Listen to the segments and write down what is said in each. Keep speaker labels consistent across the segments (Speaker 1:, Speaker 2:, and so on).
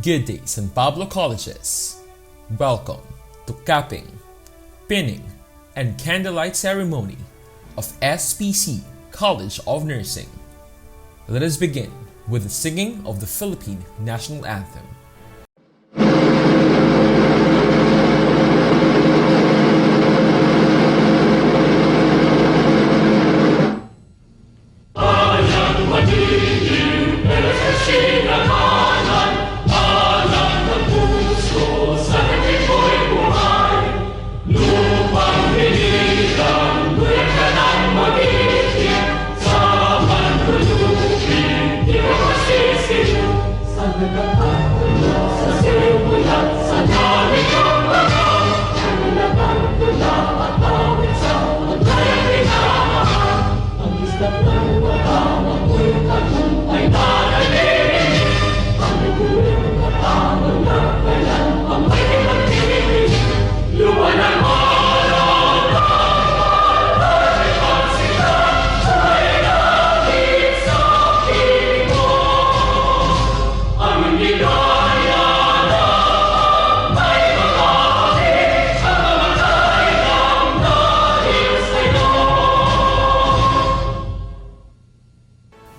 Speaker 1: Good day, San Pablo Colleges. Welcome to capping, pinning, and candlelight ceremony of SPC College of Nursing. Let us begin with the singing of the Philippine National Anthem.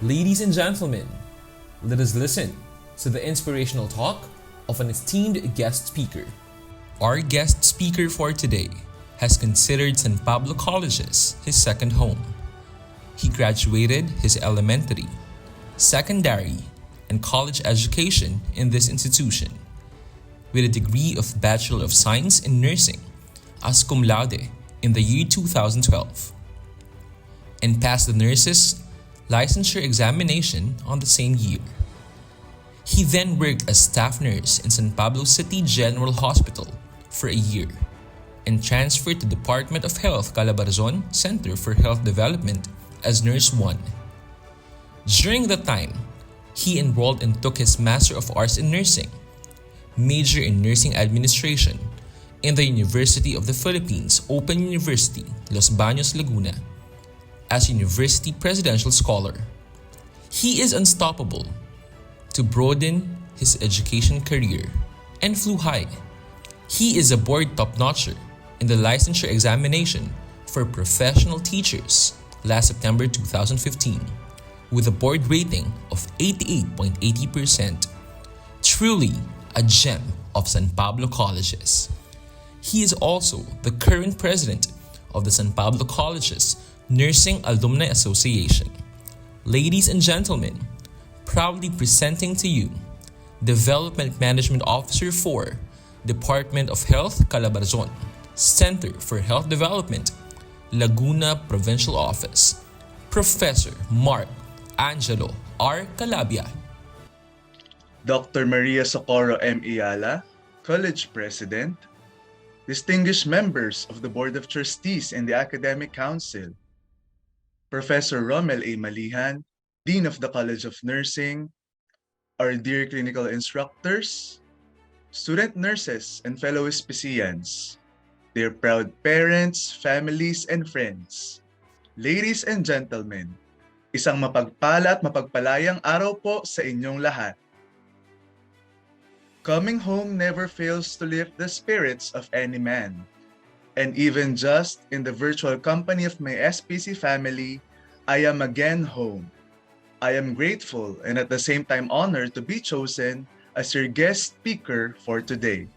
Speaker 1: Ladies and gentlemen, let us listen to the inspirational talk of an esteemed guest speaker. Our guest speaker for today has considered San Pablo Colleges his second home. He graduated his elementary, secondary, and college education in this institution with a degree of Bachelor of Science in Nursing as cum laude in the year 2012 and passed the nurses licensure examination on the same year. He then worked as staff nurse in San Pablo City General Hospital for a year and transferred to Department of Health Calabarzon Center for Health Development as Nurse 1. During that time, he enrolled and took his Master of Arts in Nursing, major in Nursing Administration in the University of the Philippines Open University, Los Baños, Laguna, as University Presidential Scholar. He is unstoppable to broaden his education career and flew high. He is a board top-notcher in the licensure examination for professional teachers last September 2015 with a board rating of 88.80%. Truly a gem of San Pablo Colleges. He is also the current president of the San Pablo Colleges Nursing Alumni Association. Ladies and gentlemen, proudly presenting to you Development Management Officer for Department of Health Calabarzon, Center for Health Development, Laguna Provincial Office, Professor Mark Angelo R. Calabia.
Speaker 2: Dr. Maria Socorro M. Ayala, College President, distinguished members of the Board of Trustees and the Academic Council, Professor Romel A. Malihan, Dean of the College of Nursing, our dear clinical instructors, student nurses, and fellow Especians, dear proud parents, families, and friends, ladies and gentlemen, isang mapagpala at mapagpalayang araw po sa inyong lahat. Coming home never fails to lift the spirits of any man. And even just in the virtual company of my SPC family, I am again home. I am grateful and at the same time honored to be chosen as your guest speaker for today.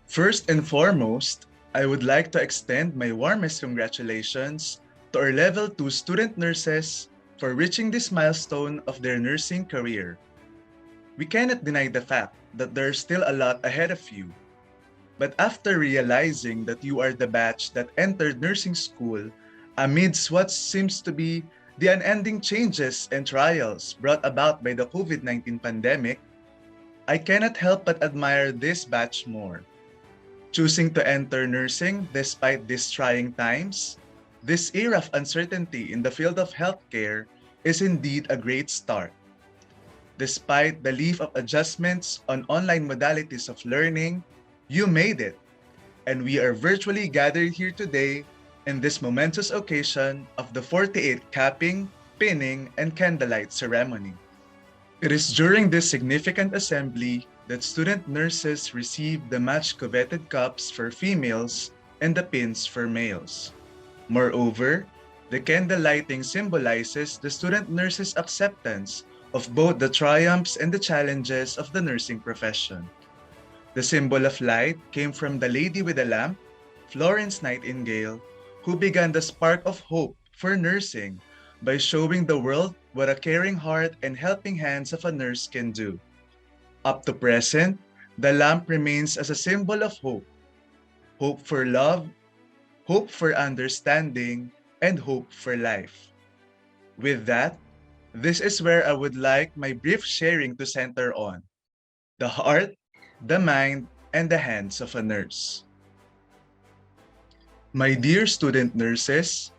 Speaker 2: First and foremost, I would like to extend my warmest congratulations to our Level 2 student nurses for reaching this milestone of their nursing career. We cannot deny the fact that there's still a lot ahead of you. But after realizing that you are the batch that entered nursing school amidst what seems to be the unending changes and trials brought about by the COVID-19 pandemic, I cannot help but admire this batch more. Choosing to enter nursing despite these trying times, this era of uncertainty in the field of healthcare is indeed a great start. Despite the leave of adjustments on online modalities of learning, you made it, and we are virtually gathered here today in this momentous occasion of the 48th capping, pinning, and candlelight ceremony. It is during this significant assembly that student nurses receive the much coveted cups for females and the pins for males. Moreover, the candle lighting symbolizes the student nurse's acceptance of both the triumphs and the challenges of the nursing profession. The symbol of light came from the lady with the lamp, Florence Nightingale, who began the spark of hope for nursing by showing the world what a caring heart and helping hands of a nurse can do. Up to present, the lamp remains as a symbol of hope, hope for love, hope for understanding, and hope for life. With that, this is where I would like my brief sharing to center on the heart, the mind, and the hands of a nurse. My dear student nurses,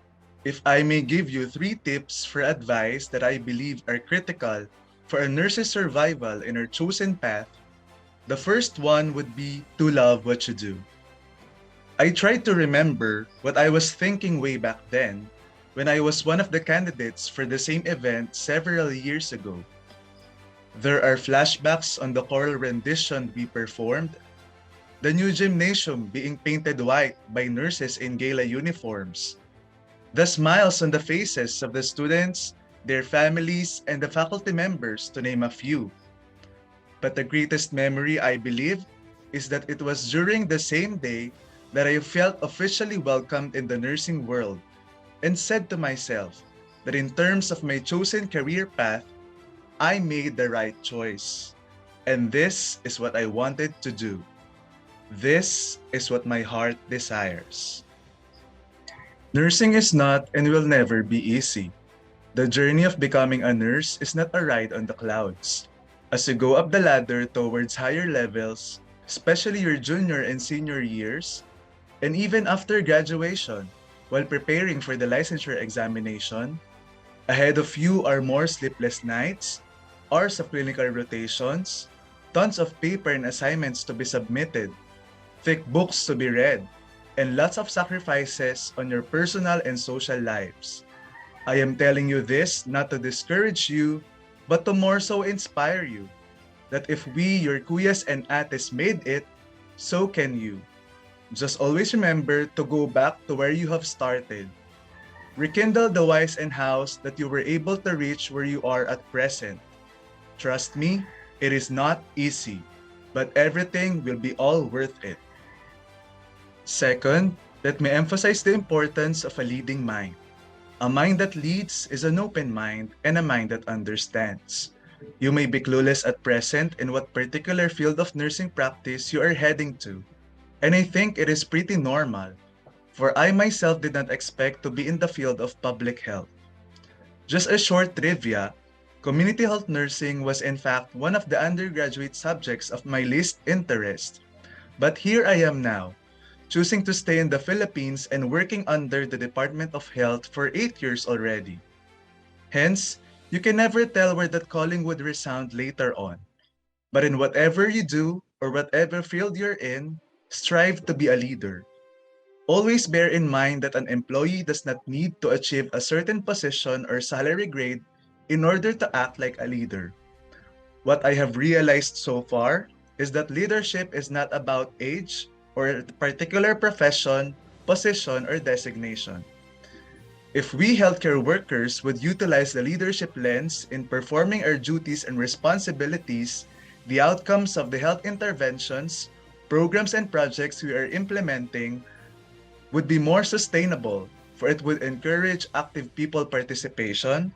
Speaker 2: if I may give you 3 tips for advice that I believe are critical for a nurse's survival in her chosen path, the first one would be to love what you do. I tried to remember what I was thinking way back then when I was one of the candidates for the same event several years ago. There are flashbacks on the choral rendition we performed, the new gymnasium being painted white by nurses in gala uniforms, the smiles on the faces of the students, their families, and the faculty members, to name a few. But the greatest memory, I believe, is that it was during the same day that I felt officially welcomed in the nursing world and said to myself that in terms of my chosen career path, I made the right choice. And this is what I wanted to do. This is what my heart desires. Nursing is not and will never be easy. The journey of becoming a nurse is not a ride on the clouds. As you go up the ladder towards higher levels, especially your junior and senior years, and even after graduation, while preparing for the licensure examination, ahead of you are more sleepless nights, hours of clinical rotations, tons of paper and assignments to be submitted, thick books to be read, and lots of sacrifices on your personal and social lives. I am telling you this not to discourage you, but to more so inspire you that if we, your kuyas and ates, made it, so can you. Just always remember to go back to where you have started. Rekindle the whys and hows that you were able to reach where you are at present. Trust me, it is not easy, but everything will be all worth it. Second, let me emphasize the importance of a leading mind. A mind that leads is an open mind and a mind that understands. You may be clueless at present in what particular field of nursing practice you are heading to, and I think it is pretty normal, for I myself did not expect to be in the field of public health. Just a short trivia, community health nursing was in fact one of the undergraduate subjects of my least interest. But here I am now, choosing to stay in the Philippines and working under the Department of Health for 8 years already. Hence, you can never tell where that calling would resound later on. But in whatever you do or whatever field you're in, strive to be a leader. Always bear in mind that an employee does not need to achieve a certain position or salary grade in order to act like a leader. What I have realized so far is that leadership is not about age or a particular profession, position, or designation. If we healthcare workers would utilize the leadership lens in performing our duties and responsibilities, the outcomes of the health interventions, programs, and projects we are implementing would be more sustainable, for it would encourage active people participation,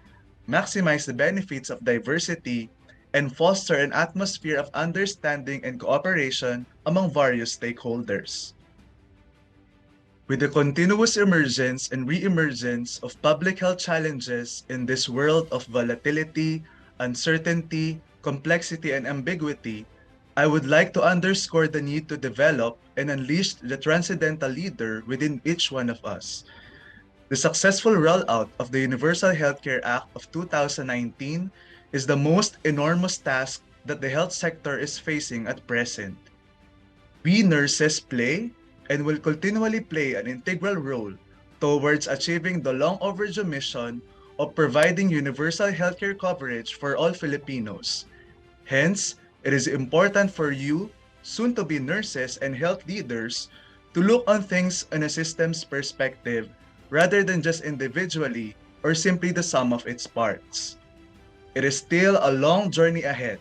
Speaker 2: maximize the benefits of diversity, and foster an atmosphere of understanding and cooperation among various stakeholders. With the continuous emergence and re-emergence of public health challenges in this world of volatility, uncertainty, complexity, and ambiguity, I would like to underscore the need to develop and unleash the transcendental leader within each one of us. The successful rollout of the Universal Healthcare Act of 2019 is the most enormous task that the health sector is facing at present. We nurses play and will continually play an integral role towards achieving the long overdue mission of providing universal healthcare coverage for all Filipinos. Hence, It is important for you, soon to be nurses and health leaders, to look on things in a system's perspective rather than just individually or simply the sum of its parts. It is still a long journey ahead,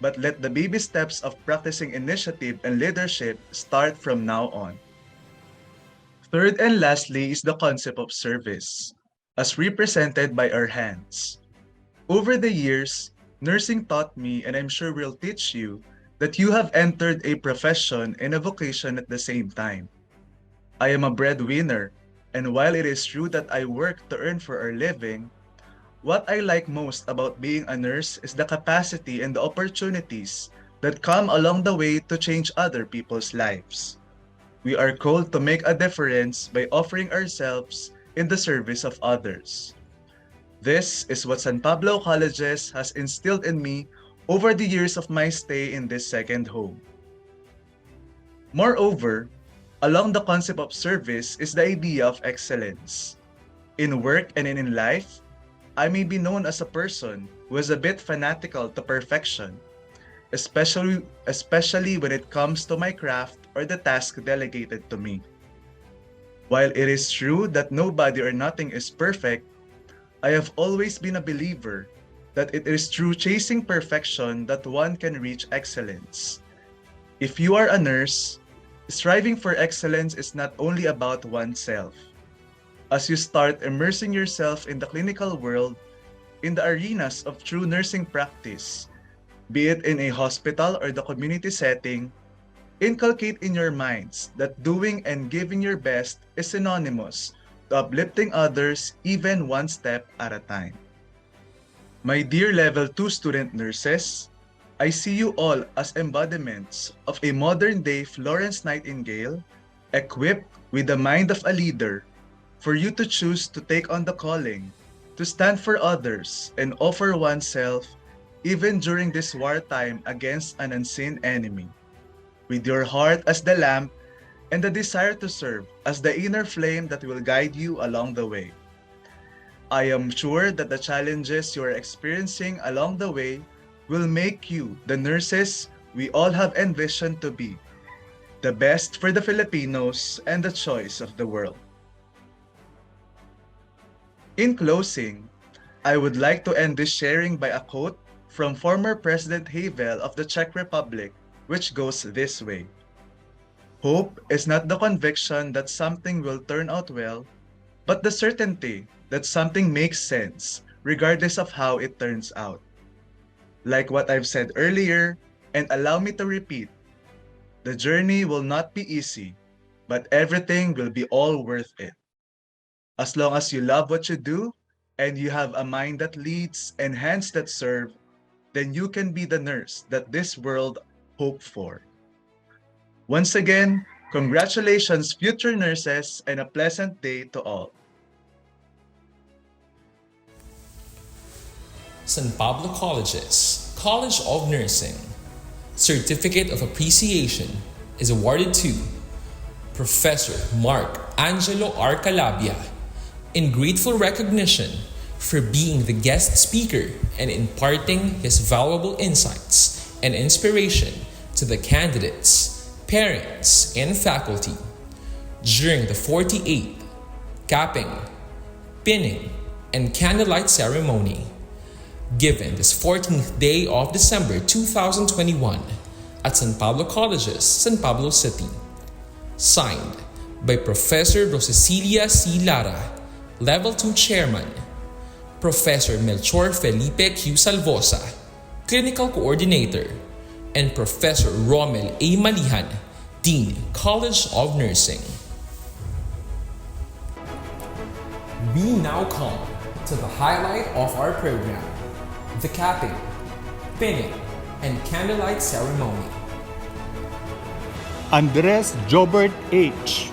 Speaker 2: but let the baby steps of practicing initiative and leadership start from now on. Third and lastly is the concept of service, as represented by our hands. Over the years, nursing taught me, and I'm sure will teach you, that you have entered a profession and a vocation at the same time. I am a breadwinner, and while it is true that I work to earn for our living, what I like most about being a nurse is the capacity and the opportunities that come along the way to change other people's lives. We are called to make a difference by offering ourselves in the service of others. This is what San Pablo Colleges has instilled in me over the years of my stay in this second home. Moreover, along the concept of service is the idea of excellence. In work and in life, I may be known as a person who is a bit fanatical to perfection, especially when it comes to my craft or the task delegated to me. While it is true that nobody or nothing is perfect, I have always been a believer that it is through chasing perfection that one can reach excellence. If you are a nurse, striving for excellence is not only about oneself. As you start immersing yourself in the clinical world, in the arenas of true nursing practice, be it in a hospital or the community setting, inculcate in your minds that doing and giving your best is synonymous to uplifting others even one step at a time. My dear Level 2 student nurses, I see you all as embodiments of a modern-day Florence Nightingale, equipped with the mind of a leader, for you to choose to take on the calling, to stand for others and offer oneself even during this wartime against an unseen enemy, with your heart as the lamp and the desire to serve as the inner flame that will guide you along the way. I am sure that the challenges you are experiencing along the way will make you the nurses we all have envisioned to be, the best for the Filipinos and the choice of the world. In closing, I would like to end this sharing by a quote from former President Havel of the Czech Republic, which goes this way: "Hope is not the conviction that something will turn out well, but the certainty that something makes sense regardless of how it turns out." Like what I've said earlier, and allow me to repeat, the journey will not be easy, but everything will be all worth it. As long as you love what you do, and you have a mind that leads and hands that serve, then you can be the nurse that this world hoped for. Once again, congratulations, future nurses, and a pleasant day to all.
Speaker 1: San Pablo Colleges, College of Nursing. Certificate of Appreciation is awarded to Professor Mark Angelo R. Calabia in grateful recognition for being the guest speaker and imparting his valuable insights and inspiration to the candidates, parents, and faculty during the 48th capping, pinning, and candlelight ceremony given this 14th day of December 2021 at San Pablo Colleges, San Pablo City. Signed by Professor Rosicilia C. Lara, Level 2 Chairman, Professor Melchor Felipe Q. Salvosa, Clinical Coordinator, and Professor Romel A. Malihan, Dean, College of Nursing. We now come to the highlight of our program, the capping, pinning, and candlelight ceremony.
Speaker 3: Andres Jobert H.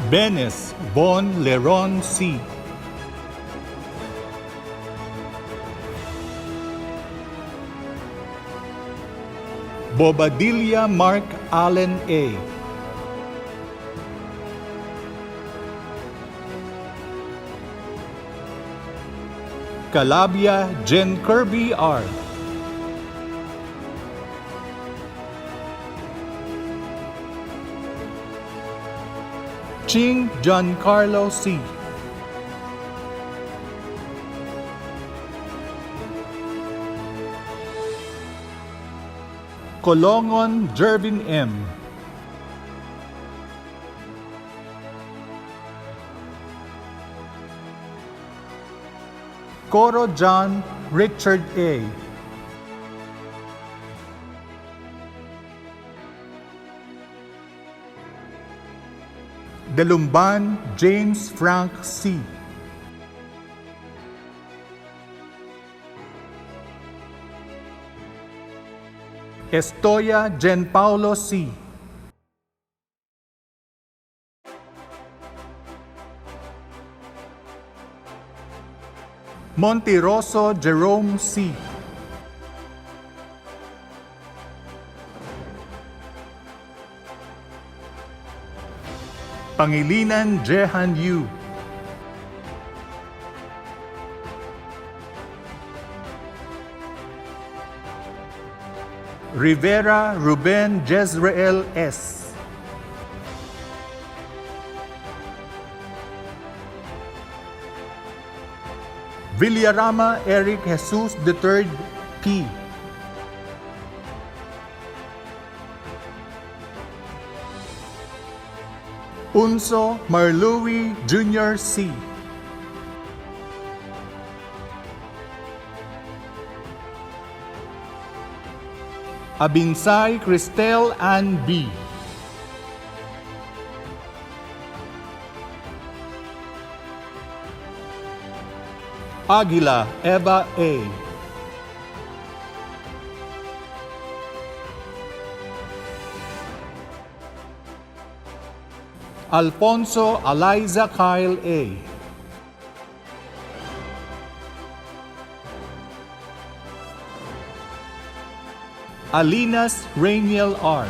Speaker 3: Benes Von Leron C. Bobadilla Mark Allen A. Calabia Jen Kirby R. Ching Giancarlo C. Colongon Jervin M. Coro John Richard A. Delumban James Frank C. Estoya Jen Paulo C. Montiroso Jerome C. Pangilinan Jehan Yu. Rivera Ruben Jezreel S. Villarama Eric Jesus III P. Unso Marlui Jr. C. Abinsay Cristel Ann B. Aguila Eva A. Alfonso Eliza Kyle A. Alinas Rainiel R.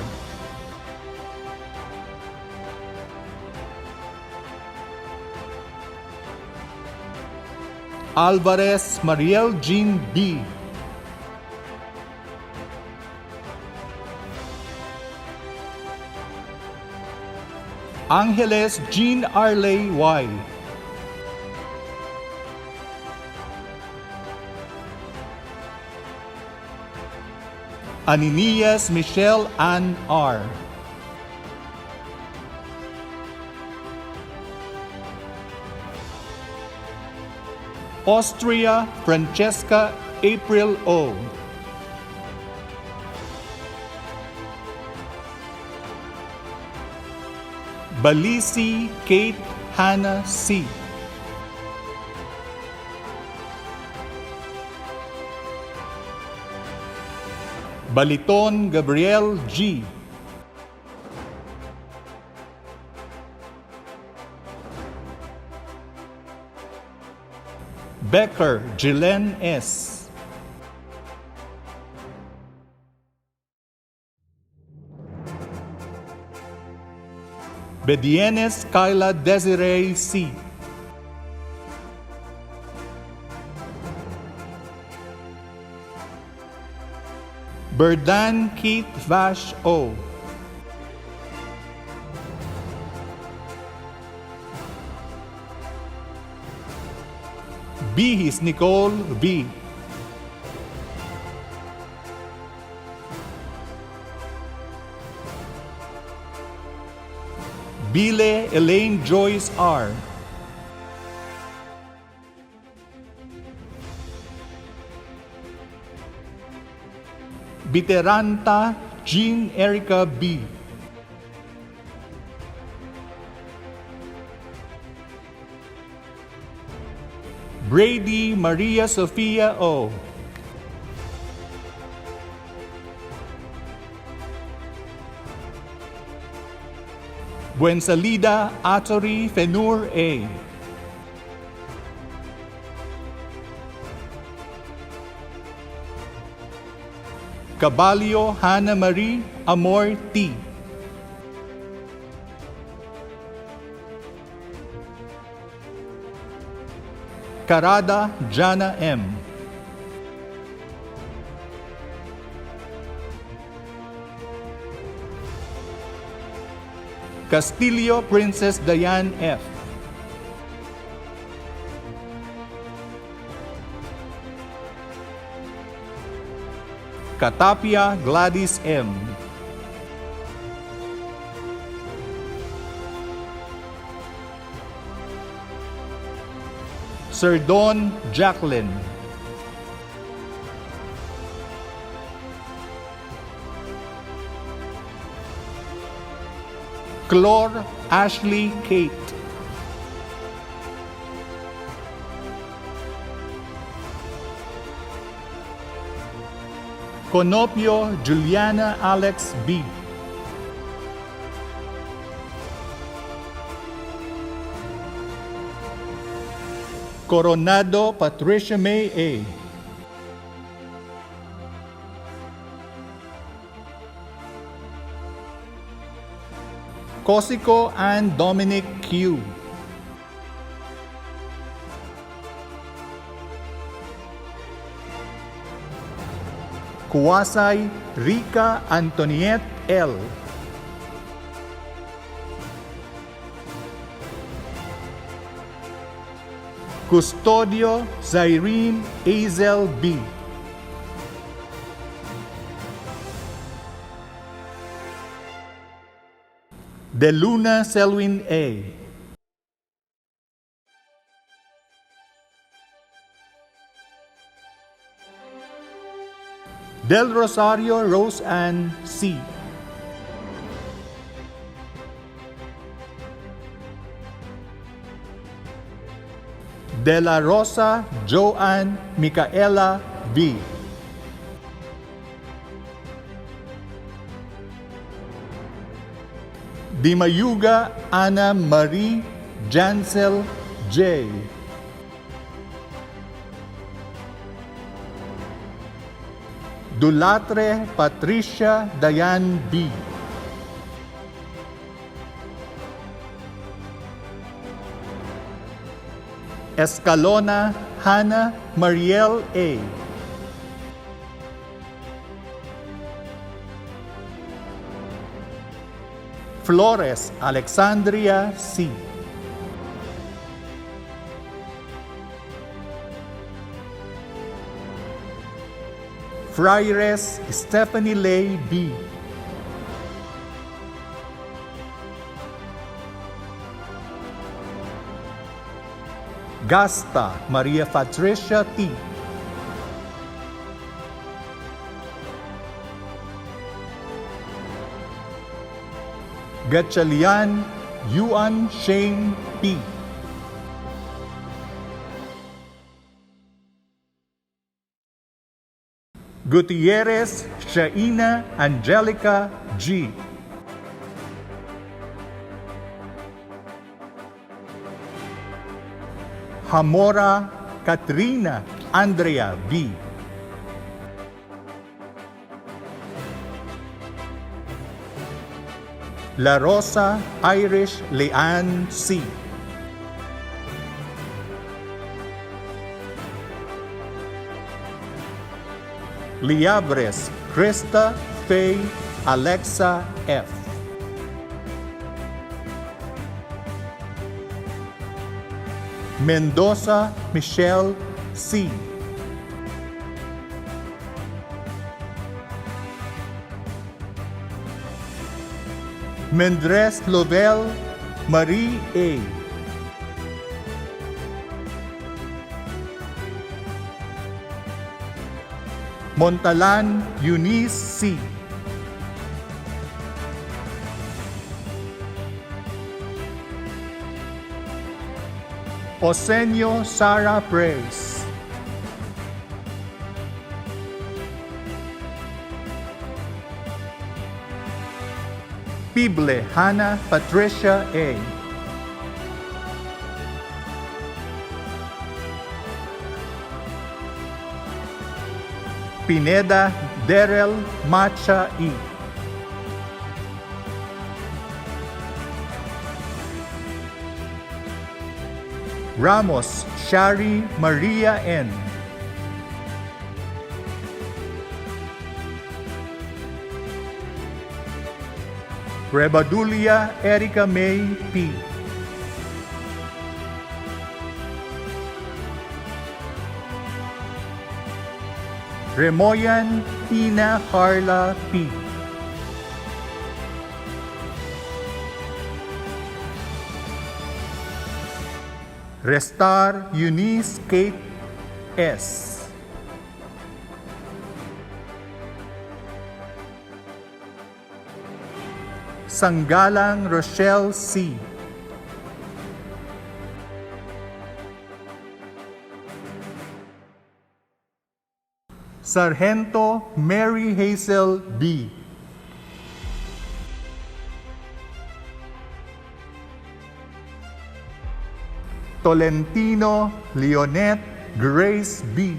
Speaker 3: Alvarez Mariel Jean B. Angeles Jean Arley Y. Aninias Michelle Ann R. Austria Francesca April O. Balisi Kate Hannah C. Baliton Gabriel G. Becker Jilen S. Bedienes Kyla Desiree C. Berdan Keith Vash O. Bihis Nicole B. Bile Elaine Joyce R. Biteranta Jean Erica B. Brady Maria Sofia O. Buensalida Atori Fenur A. Caballo Hannah Marie Amor T. Carada Jana M. Castillo Princess Diane F. Katapia Gladys M. Sir Don Jacqueline. Clore Ashley Kate. Conopio Juliana Alex B. Coronado Patricia May A. Cosico and Dominic Q. Kuwasay Rica Antoniette L. Custodio Zyrene Azel B. De Luna Selwyn A. Del Rosario Rose Ann C. De La Rosa Joanne Micaela B. Di Mayuga Ana Marie Jansel J. Dulatre Patricia Diane B. Escalona Hannah Mariel A. Flores Alexandria C. Fraires Stephanie Lay B. Gasta Maria Patricia T. Gatchalian Yuan Shane P. Gutierrez Shaina Angelica G. Hamora Katrina Andrea B. La Rosa Irish Leanne C. Liabres Krista Faye Alexa F. Mendoza Michelle C. Mendres Lovell Marie A. Montalan Eunice C. Osenio Sara Praise. Pible Hannah Patricia A. Pineda Derel Macha E. Ramos Shari Maria N. Rebadulia Erica May P. Remoyan Tina Carla P. Restar Eunice Kate S. Sanggalang Rochelle C. Sargento Mary Hazel D. Tolentino Leonette Grace B.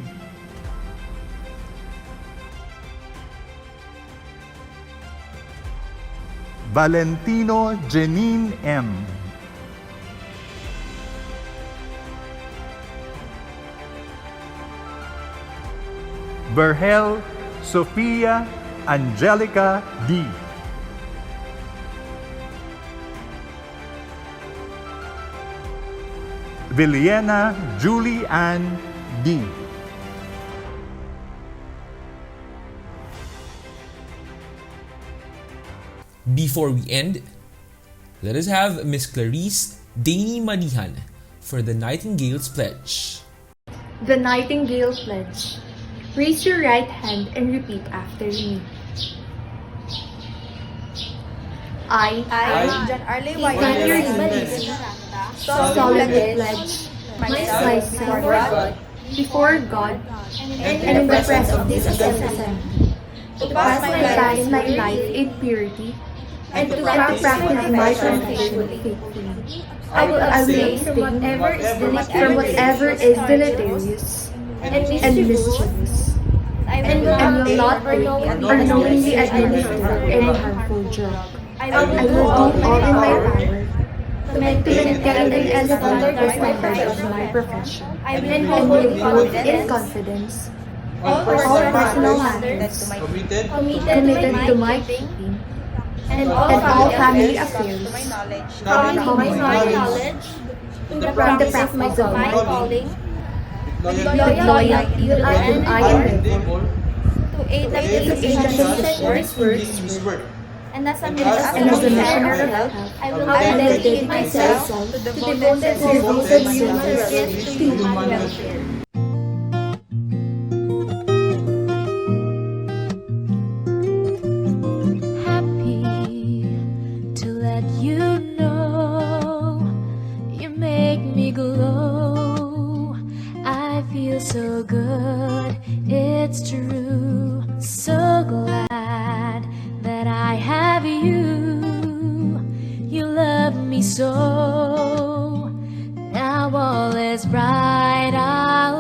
Speaker 3: Valentino Janine M. Berhel Sofia Angelica D. Villena Julie Ann D.
Speaker 1: Before we end, let us have Miss Clarice Dani Manihan for the Nightingale's Pledge.
Speaker 4: The Nightingale Pledge. Raise your right hand and repeat after me. I,
Speaker 5: John Arley
Speaker 4: solemnly pledge myself before God and in the presence of this assembly to pass my life in purity and to practice my profession faithfully. I will abstain from whatever is deleterious and mischievous, and will not take or knowingly administer any harmful drug. I will do all in my power to maintain and elevate the standard of my profession, and hold in confidence all personal matters committed to my keeping, and all family affairs coming to my knowledge in the practice of my calling with loyalty, and I endeavor
Speaker 5: to aid the
Speaker 4: this work.
Speaker 5: and as a
Speaker 4: And as a missionary of health,
Speaker 5: I will
Speaker 4: dedicate myself to devoted service to human welfare.
Speaker 6: Happy to let you know you make me glow. I feel so good, it's true. So glad that I have you. You love me so. Now all is bright. I'll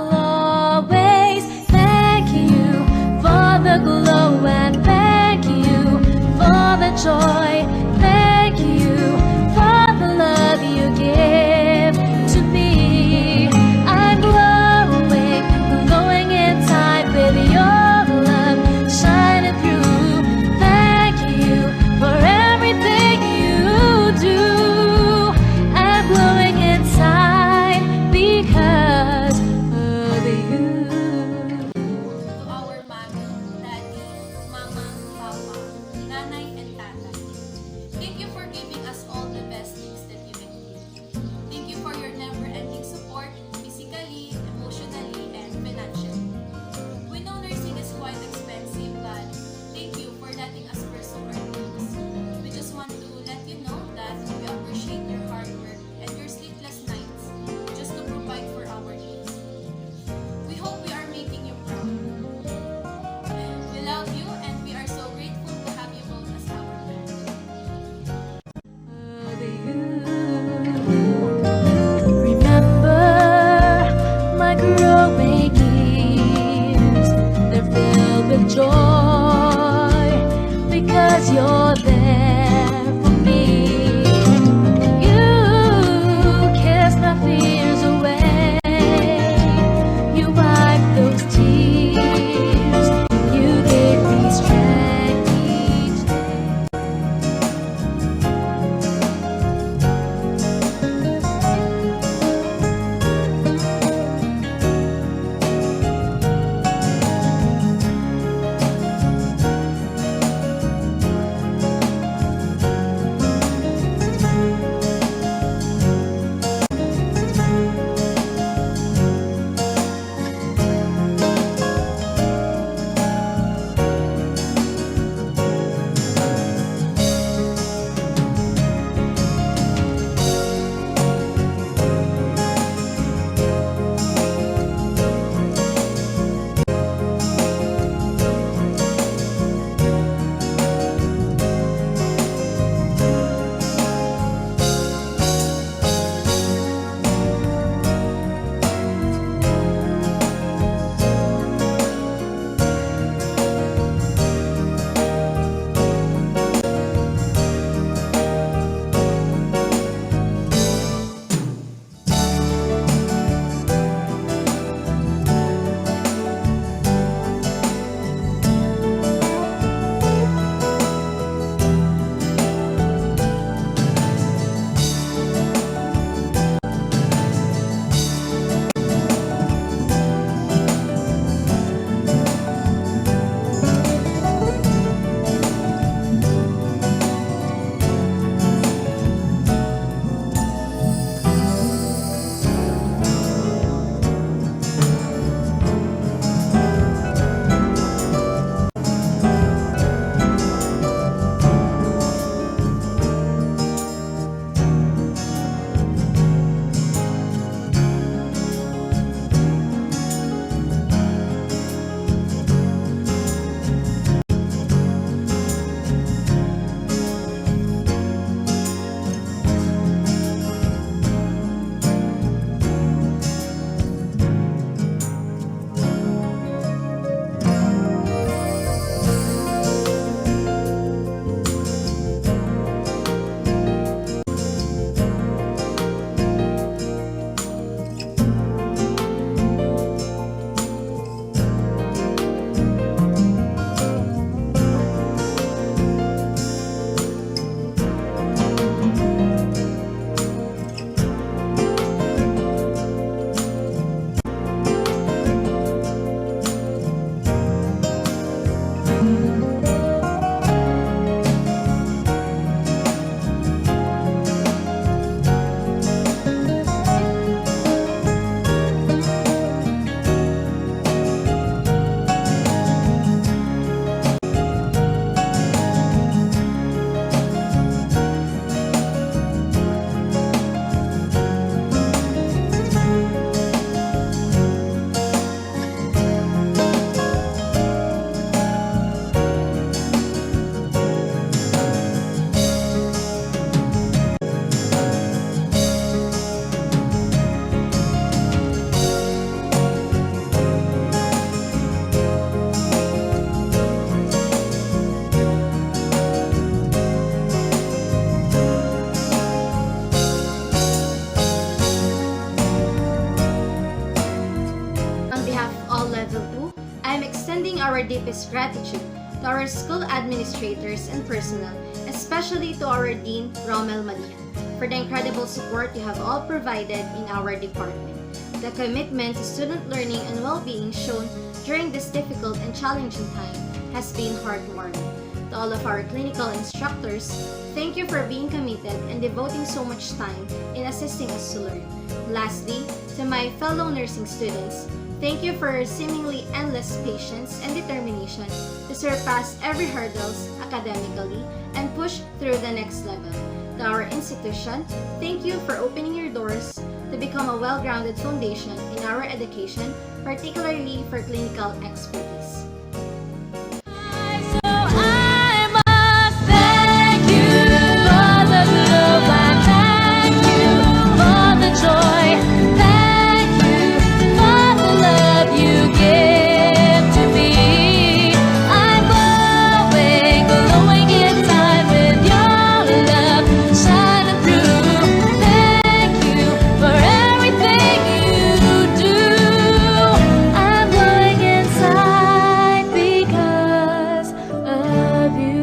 Speaker 7: deepest gratitude to our school administrators and personnel, especially to our Dean, Romel Malian, for the incredible support you have all provided in our department. The commitment to student learning and well-being shown during this difficult and challenging time has been heartwarming. To all of our clinical instructors, thank you for being committed and devoting so much time in assisting us to learn. Lastly, to my fellow nursing students, thank you for your seemingly endless patience and determination to surpass every hurdles academically and push through the next level. To our institution, thank you for opening your doors to become a well-grounded foundation in our education, particularly for clinical expertise.
Speaker 6: So I must thank you for the love, I thank you for the joy, thank you for the love you give to me. I'm glowing inside with your love shining through. Thank you for everything you do. I'm glowing inside because of you.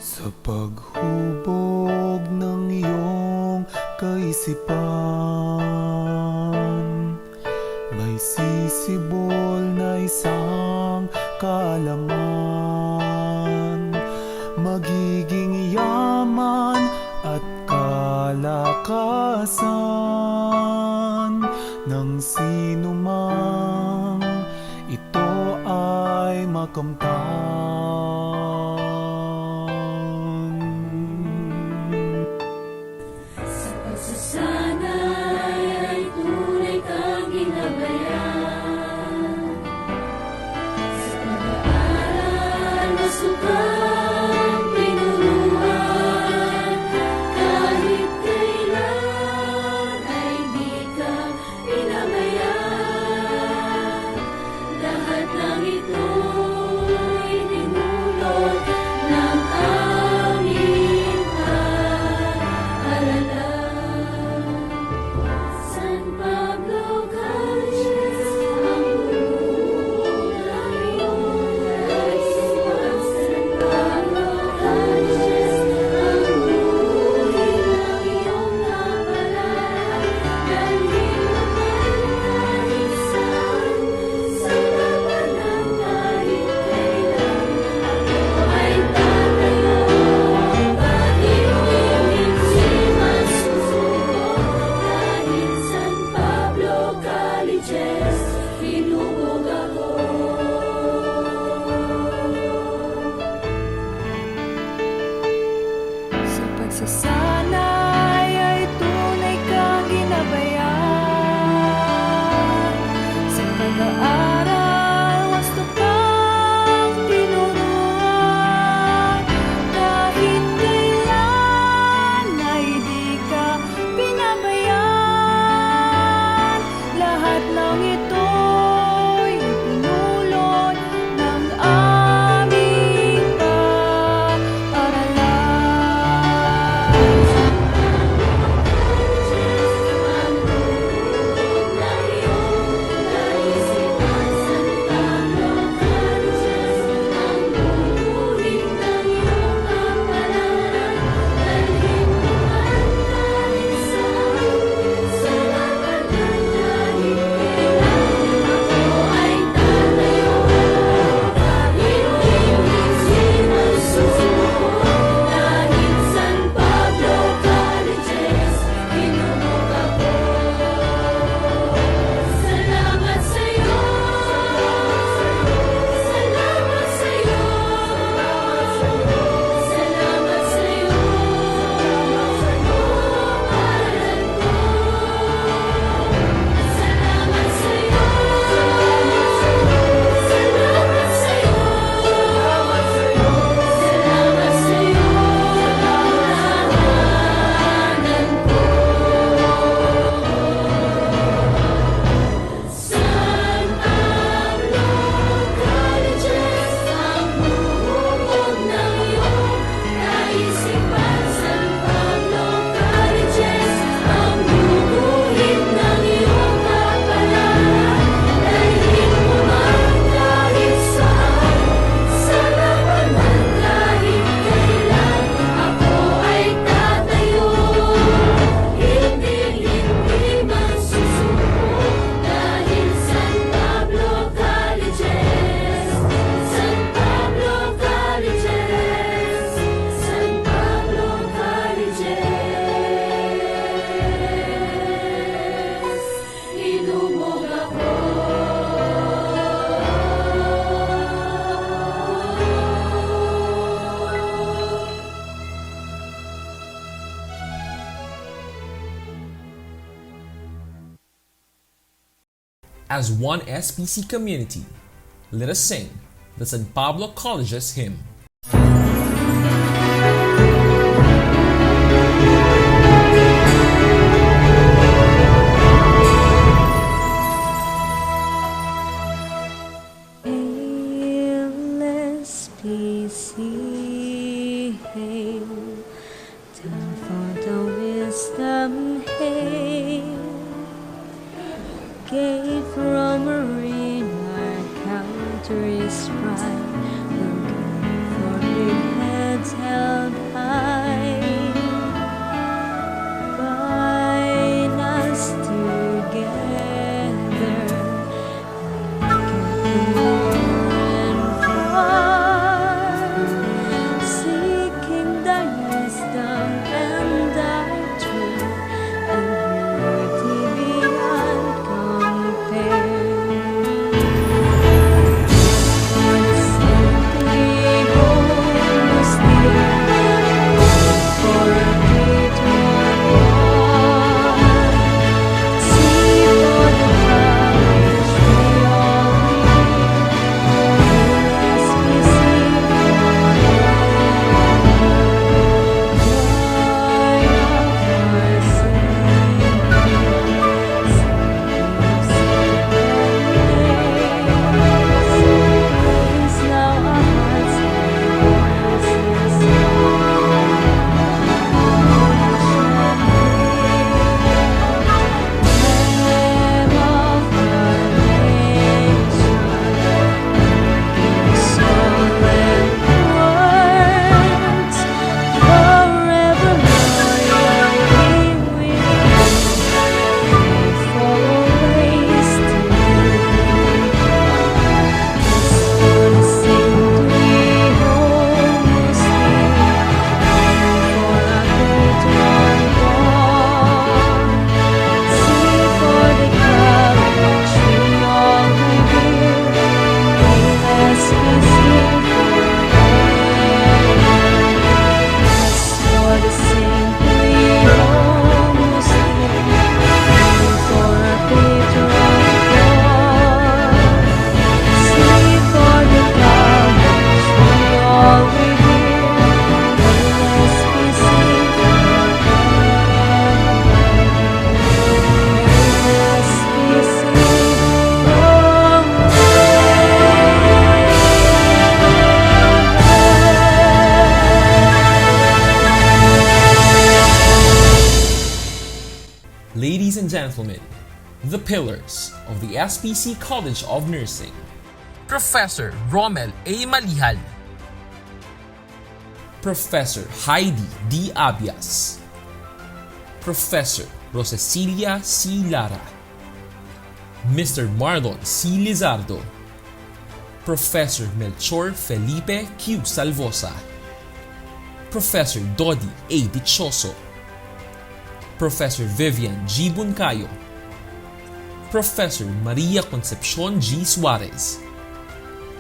Speaker 3: Sa paghubog ng iyong kaisipan, may sisibol na isang kaalaman, magiging yaman at kalakasan ng sino mang ito ay makamtan.
Speaker 6: Pagsasanay ay tunay kang ginabayan. Sa pag-aaral, gusto kang tinuruan. Kahit kailan ay di ka pinabayaan. Lahat ng ito'y
Speaker 1: As one SPC community, let us sing the San Pablo College's hymn.
Speaker 6: Hail, time for the wisdom, hail. Gate from marine, our country's pride, looking for big heads held high. Bind us together, like and far, seeking thy wisdom and thy truth, and beauty beyond compare. Simply hold still for a bit more. See for the flowers we all wear, as we see
Speaker 1: Ladies and gentlemen, the pillars of the SPC College of Nursing. Professor Rommel A. Malihal, Professor Heidi D. Abias, Professor Rosecilia C. Lara, Mr. Marlon C. Lizardo, Professor Melchor Felipe Q. Salvosa, Professor Dodi A. Dichoso, Professor Vivian G. Buncayo, Professor Maria Concepcion G. Suarez,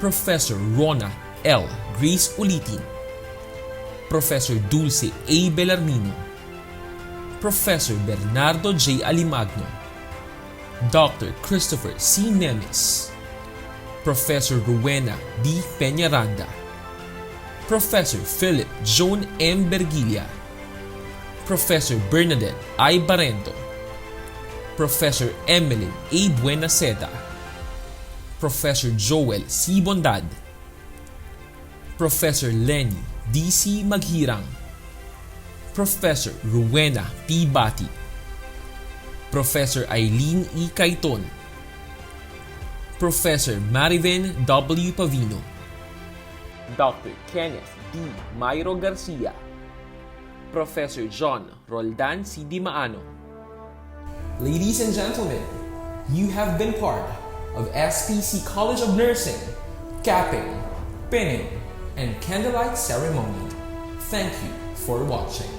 Speaker 1: Professor Rona L. Grace Ulitin, Professor Dulce A. Bellarmino, Professor Bernardo J. Alimagno, Dr. Christopher C. Nemes, Professor Rowena D. Peñaranda, Professor Philip Joan M. Bergilia, Professor Bernadette I. Barrento, Professor Emmeline A. Buenaceda, Professor Joel C. Bondad, Professor Lenny D. C. Maghirang, Professor Rowena P. Bati, Professor Eileen E. Caiton, Professor Mariven W. Pavino, Dr. Kenneth D. Mayro Garcia, Professor John Roldan C. Di Maano. Ladies and gentlemen, you have been part of SPC College of Nursing, capping, pinning, and candlelight ceremony. Thank you for watching.